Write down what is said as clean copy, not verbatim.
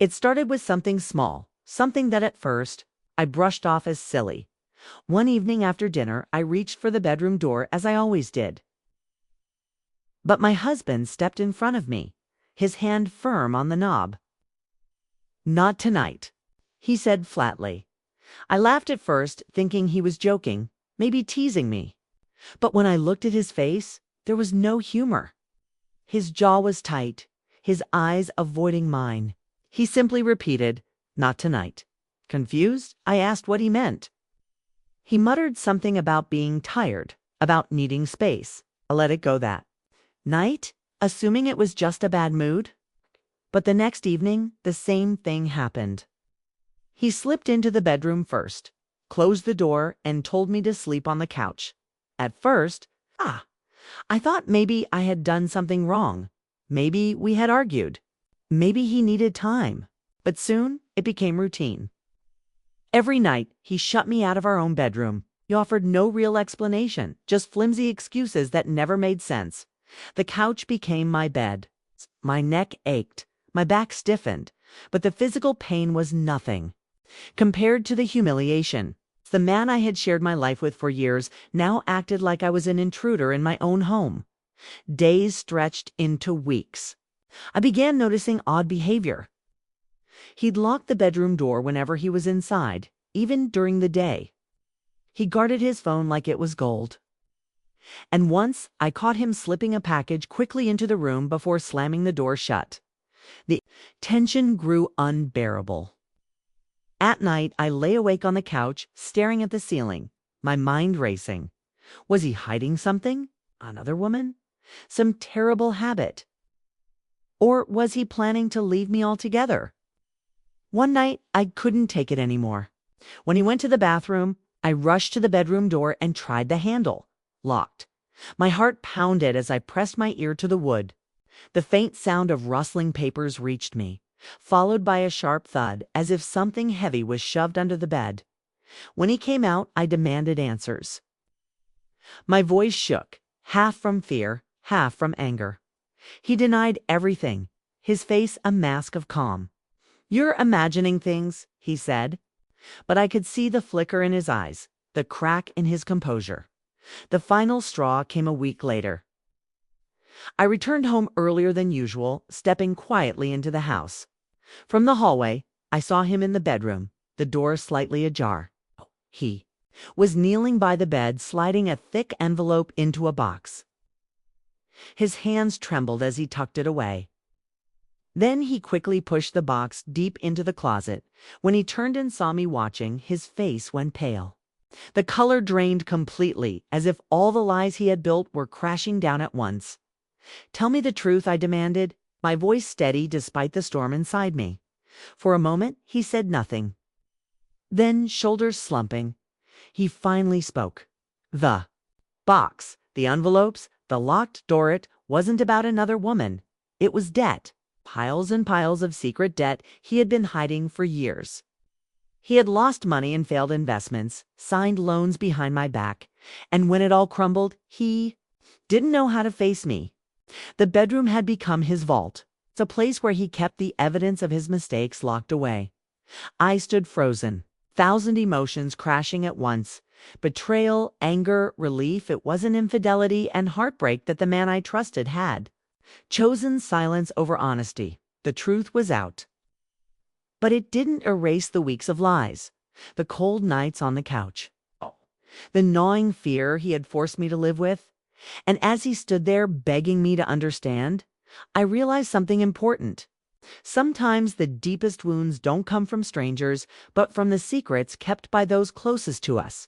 It started with something small, something that at first I brushed off as silly. One evening after dinner, I reached for the bedroom door as I always did. But my husband stepped in front of me, his hand firm on the knob. "Not tonight," he said flatly. I laughed at first, thinking he was joking, maybe teasing me. But when I looked at his face, there was no humor. His jaw was tight, his eyes avoiding mine. He simply repeated, "Not tonight." Confused, I asked what he meant. He muttered something about being tired, about needing space. I let it go that night, assuming it was just a bad mood. But the next evening, the same thing happened. He slipped into the bedroom first, closed the door, and told me to sleep on the couch. At first, I thought maybe I had done something wrong. Maybe we had argued. Maybe he needed time. But soon, it became routine. Every night, he shut me out of our own bedroom. He offered no real explanation, just flimsy excuses that never made sense. The couch became my bed. My neck ached, my back stiffened, but the physical pain was nothing compared to the humiliation. The man I had shared my life with for years now acted like I was an intruder in my own home. Days stretched into weeks. I began noticing odd behavior. He'd lock the bedroom door whenever he was inside, even during the day. He guarded his phone like it was gold. And once I caught him slipping a package quickly into the room before slamming the door shut. The tension grew unbearable. At night, I lay awake on the couch, staring at the ceiling, my mind racing. Was he hiding something? Another woman? Some terrible habit? Or was he planning to leave me altogether? One night, I couldn't take it anymore. When he went to the bathroom, I rushed to the bedroom door and tried the handle. Locked. My heart pounded as I pressed my ear to the wood. The faint sound of rustling papers reached me, followed by a sharp thud, as if something heavy was shoved under the bed. When he came out, I demanded answers. My voice shook, half from fear, half from anger. He denied everything, his face a mask of calm. "You're imagining things," he said. But I could see the flicker in his eyes, the crack in his composure. The final straw came a week later. I returned home earlier than usual, stepping quietly into the house. From the hallway, I saw him in the bedroom, the door slightly ajar. He was kneeling by the bed, sliding a thick envelope into a box. His hands trembled as he tucked it away. Then he quickly pushed the box deep into the closet. When he turned and saw me watching, his face went pale. The color drained completely, as if all the lies he had built were crashing down at once. "Tell me the truth," I demanded, my voice steady despite the storm inside me. For a moment, he said nothing. Then, shoulders slumping, he finally spoke. "The box, the envelopes, the locked door, it wasn't about another woman. It was debt. Piles and piles of secret debt he had been hiding for years. He had lost money in failed investments, signed loans behind my back, and when it all crumbled, he didn't know how to face me. The bedroom had become his vault. It's a place where he kept the evidence of his mistakes locked away." I stood frozen, 1,000 emotions crashing at once. Betrayal, anger, relief. It wasn't infidelity and heartbreak that the man I trusted had chosen silence over honesty. The truth was out. But it didn't erase the weeks of lies, the cold nights on the couch, the gnawing fear he had forced me to live with. And as he stood there begging me to understand, I realized something important. Sometimes the deepest wounds don't come from strangers, but from the secrets kept by those closest to us.